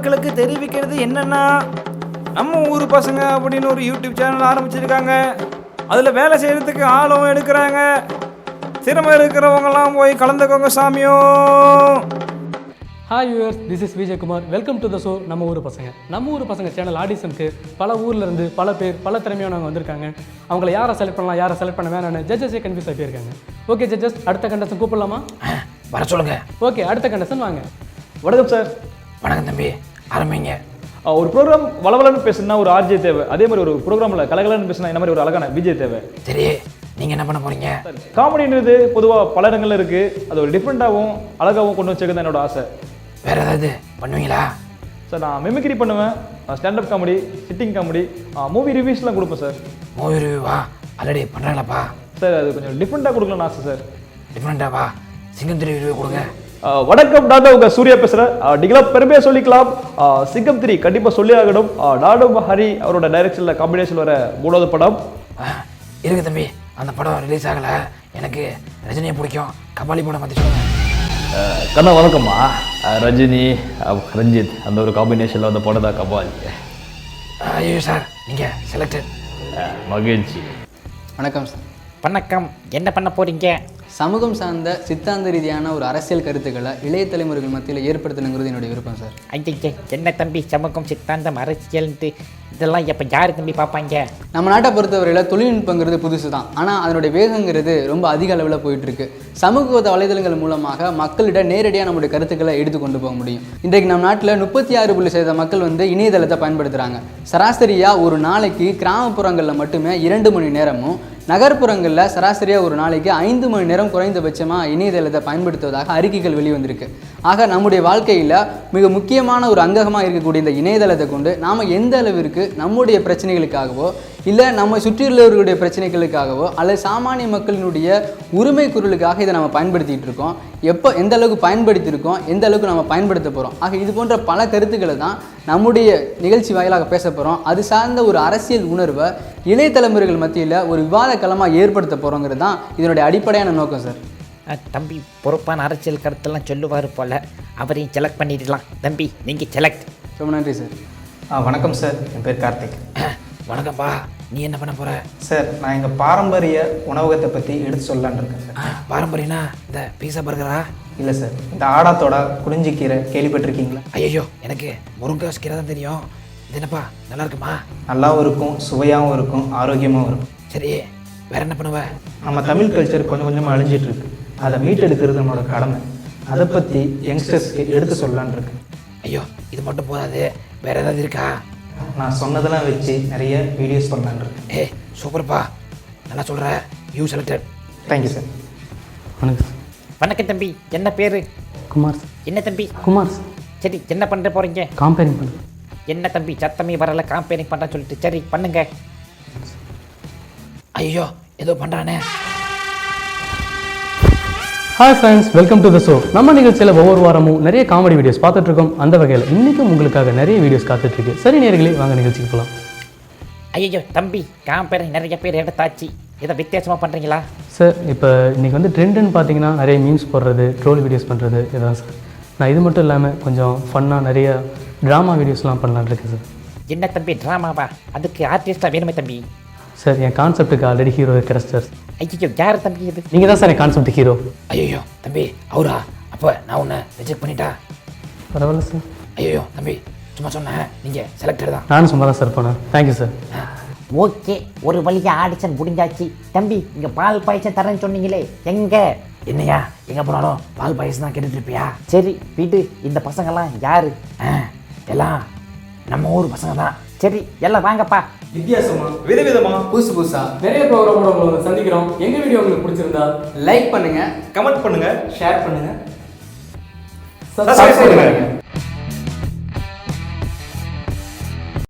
மக்களுக்கு தெரிவிக்கிறது என்னன்னா, நம்ம ஊர் பசங்க அப்படின்னு ஒரு யூடியூப் சேனல் ஆரம்பிச்சிருக்காங்க. அதில் வேலை செய்கிறதுக்கு ஆளும் எடுக்கிறாங்க. திறமை இருக்கிறவங்கலாம் போய் கலந்துக்கோங்க சாமியோ. Hi viewers, this is Vijayakumar. Welcome to the show நம்ம ஊர் பசங்க சேனல் ஆடிஷனுக்கு பல ஊர்லேருந்து பல பேர் பல திறமையானவங்க வந்திருக்காங்க. அவங்கள யாரை செலக்ட் பண்ணலாம், யாரை செலக்ட் பண்ண வேணான்னு ஜட்ஜஸே கன்ஃபியூஸ் ஆகி போயிருக்காங்க. ஓகே ஜட்ஜஸ், அடுத்த கண்டஸ்டன் கூப்பிடலாமா? வர சொல்லுங்க. ஓகே, அடுத்த கண்டஸ்டன் வாங்க. வணக்கம் சார். வணக்கம் தம்பி, ஆரம்பிங்க. ஒரு ப்ரோக்ராம் வளவலன்னு பேசுனா ஒரு ஆர்ஜே தேவை, அதே மாதிரி ஒரு ப்ரோக்ராமில் கலகலன்னு பேசுனா இந்த மாதிரி ஒரு அழகான விஜய் தேவை. சரி, நீங்கள் என்ன பண்ண போகிறீங்க? காமெடின்றது பொதுவாக பல இடங்கள்ல இருக்குது. அது ஒரு டிஃப்ரெண்ட்டாகவும் அழகாகவும் கொண்டு வச்சுக்கிறது தான் என்னோட ஆசை. வேறு ஏதாவது பண்ணுவீங்களா? சார் நான் மிமிக்ரி பண்ணுவேன், stand up comedy, sitting comedy, movie ரிவ்யூஸ்லாம் கொடுப்பேன் சார். மூவி ரிவ்யூவா? ஆல்ரெடி பண்ணுறாங்களப்பா. சார் அது கொஞ்சம் டிஃப்ரெண்ட்டாக கொடுக்கலாம்னு ஆசை சார். டிஃப்ரெண்ட்டாவா? சிங்கம் 3 ரிவ்யூ கொடுங்க. வணக்கம், நான் தான் உங்கள் சூர்யா பேசுகிறேன். டிகிலா பெருமையாக சொல்லிக்கலாம். சிங்கம் 3 கண்டிப்பாக சொல்லி ஆகணும். நாடும் ஹரி அவரோட டைரக்ஷனில் காம்பினேஷன் வர 3வது படம் இருக்கு தம்பி. அந்த படம் ரிலீஸ் ஆகலை. எனக்கு ரஜினியை பிடிக்கும். கபாலி படம் பற்றி சொல்லுங்கள். கண்ணா வணக்கம்மா. ரஜினி ரஞ்சித் அந்த ஒரு காம்பினேஷனில் வந்த படம் தான் கபாலி. ஐயோ சார், நீங்கள் செலக்டட். மகிழ்ச்சி. வணக்கம் சார். வணக்கம். என்ன பண்ண போறீங்க? சமூகம் சார்ந்த சித்தாந்த ரீதியான ஒரு அரசியல் கருத்துக்களை இளைய தலைமுறைகள் மத்தியில் ஏற்படுத்தணுங்கிறது என்னுடைய விருப்பம் சார். ஐயா, என்ன தம்பி சமூகம் சித்தாந்தம் அரசியல்ன்ட்டு இதெல்லாம் எப்போ யார் தம்பி பார்ப்பாங்க? நம்ம நாட்டை பொறுத்தவரையில் தொழில்நுட்பங்கிறது புதுசு தான், ஆனால் அதனுடைய வேகங்கிறது ரொம்ப அதிக அளவில் போயிட்டுருக்கு. சமூக வலைதளங்கள் மூலமாக மக்களிடம் நேரடியாக நம்முடைய கருத்துக்களை எடுத்து கொண்டு போக முடியும். இன்றைக்கு நம்ம நாட்டில் 36% மக்கள் இணையதளத்தை பயன்படுத்துகிறாங்க. சராசரியாக ஒரு நாளைக்கு கிராமப்புறங்களில் மட்டுமே 2 மணி நேரமும், நகர்ப்புறங்களில் சராசரியாக ஒரு நாளைக்கு 5 மணி நேரம் குறைந்தபட்சமாக இணையதளத்தை பயன்படுத்துவதாக அறிக்கைகள் வெளிவந்திருக்கு. ஆக நம்முடைய வாழ்க்கையில் மிக முக்கியமான ஒரு அங்கமாக இருக்கக்கூடிய இந்த இணையதளத்தை கொண்டு நாம் எந்த அளவிற்கு நம்முடைய பிரச்சனைகளுக்காகவோ இல்லை நம்ம சுற்றியுள்ளவர்களுடைய பிரச்சனைகளுக்காகவோ அல்லது சாமானிய மக்களினுடைய உரிமை குரலுக்காக இதை நம்ம பயன்படுத்திகிட்டு இருக்கோம், எப்போ எந்த அளவுக்கு பயன்படுத்தியிருக்கோம், எந்த அளவுக்கு நம்ம பயன்படுத்த போகிறோம். ஆக இது போன்ற பல கருத்துக்களை தான் நம்முடைய நிகழ்ச்சி வாயிலாக பேச போகிறோம். அது சார்ந்த ஒரு அரசியல் உணர்வை இளைய தலைமுறைகள் மத்தியில் ஒரு விவாத களமாக ஏற்படுத்த போகிறோங்கிறது தான் இதனுடைய அடிப்படையான நோக்கம் சார். தம்பி பொறுப்பான அரசியல் கருத்தெல்லாம் சொல்லுவார் போல், அவரையும் செலக்ட் பண்ணிடலாம். தம்பி நீங்கள் செலக்ட். ரொம்ப நன்றி சார். வணக்கம் சார், என் பேர் கார்த்திக். வணக்கம்ப்பா, நீ என்ன பண்ண போகிற? சார், நான் எங்கள் பாரம்பரிய உணவகத்தை பற்றி எடுத்து சொல்லலான்னு இருக்கேன் சார். பாரம்பரியனா இந்த பீஸா பர்கரா? இல்லை சார், இந்த ஆடாத்தோட குறிஞ்சிக்கீரை கேள்விப்பட்டிருக்கீங்களா? ஐயோ, எனக்கு முருங்கைக்காய் கீரை தான் தெரியும். இது என்னப்பா, நல்லா இருக்குமா? நல்லாவும் இருக்கும், சுவையாகவும் இருக்கும், ஆரோக்கியமாகவும் இருக்கும். சரி, வேற என்ன பண்ணுவ? நம்ம தமிழ் கல்ச்சர் கொஞ்சம் கொஞ்சமாக அழிஞ்சிட்ருக்கு. அதை மீட்டெடுக்கிறது நம்மளோட கடமை. அதை பற்றி யங்ஸ்டர்ஸ்க்கு எடுத்து சொல்லலான்னு இருக்கு. ஐயோ, இது மட்டும் போதாது, வேற ஏதாவது இருக்கா? நான் சொன்னதெல்லாம் வச்சு நிறைய வீடியோஸ் பண்ணலான்னு இருக்கு. சூப்பர்ப்பா, நல்லா சொல்கிற. You selected. Thank you sir. வணக்கம். வணக்கம் தம்பி, என்ன பேர்? குமார். என்ன தம்பி? குமார். சரி, என்ன பண்ணுற போகிறீங்க? காம்பேரிங் பண்ணு. என்ன தம்பி சத்தமே வரல, காம்பேரிங் பண்ணுறேன்னு சொல்லிட்டு. சரி பண்ணுங்க. ஐயோ, ஏதோ பண்ணுறானே. Hi friends, welcome to the show. நம்ம நிகழ்ச்சியில் ஒவ்வொரு வாரமும் நிறைய காமெடி வீடியோஸ் பார்த்துட்ருக்கோம். அந்த வகையில் இன்றைக்கும் உங்களுக்காக நிறைய வீடியோஸ் காத்துட்ருக்கு. சரி நேயர்களே, வாங்க நிகழ்ச்சிக்கு போகலாம். ஐயோ தம்பி, காம்பேரிங் நிறைய பேர் எடுத்தாச்சு, இதை வித்தியாசமாக பண்ணுறீங்களா? சார், இப்போ இன்றைக்கி ட்ரெண்டுன்னு பார்த்தீங்கன்னா நிறைய மீம்ஸ் போடுறது, ட்ரோல் வீடியோஸ் பண்ணுறது இதுதான் சார். நான் இது மட்டும் இல்லாமல் கொஞ்சம் ஃபன்னாக நிறைய ட்ராமா வீடியோஸ்லாம் பண்ணலான்னு இருக்கேன் சார். என்ன தம்பி ட்ராமாவா? அதுக்கு ஆர்டிஸ்டாக வேணுமே தம்பி. சார், என் கான்செப்ட்டுக்கு ஆல்ரெடி ஹீரோ கிடைச்சார். ஐயோ, யார் தம்பி இது? நீங்கள் தான் சார் என் கான்செப்ட் ஹீரோ. ஐயோ தம்பி, அவரா? அப்போ நான் உன்னை ரிஜெக்ட் பண்ணிட்டா? பரவாயில்ல சார். ஐயோ தம்பி, சும்மா சொன்னேன், நீங்கள் செலக்டட் தான். நானும் சும்மா தான் சார் போனேன். Thank you sir. ஓகே, ஒரு வழியாக ஆடிஷன் முடிஞ்சாச்சு. தம்பி, இங்கே பால் பாயசம் தரேன்னு சொன்னீங்களே, எங்கே? என்னையா, எங்கே போனாலும் பால் பாயசம் தான் கேட்டுட்டு இருப்பியா? சரி விடு, இந்த பசங்கள்லாம் யாரு? எல்லாம் நம்ம ஊர் பசங்க தான். சரி, எல்லாம் வாங்கப்பா. வித்தியாசமா, விதவிதமா, புதுசு புதுசாக நிறைய ப்ரோக்ராமோட உங்களை சந்திக்கிறோம். எங்கள் வீடியோ உங்களுக்கு பிடிச்சிருந்தா லைக் பண்ணுங்கள், கமெண்ட் பண்ணுங்க, ஷேர் பண்ணுங்கள், சப்ஸ்கிரைப் பண்ணுங்க.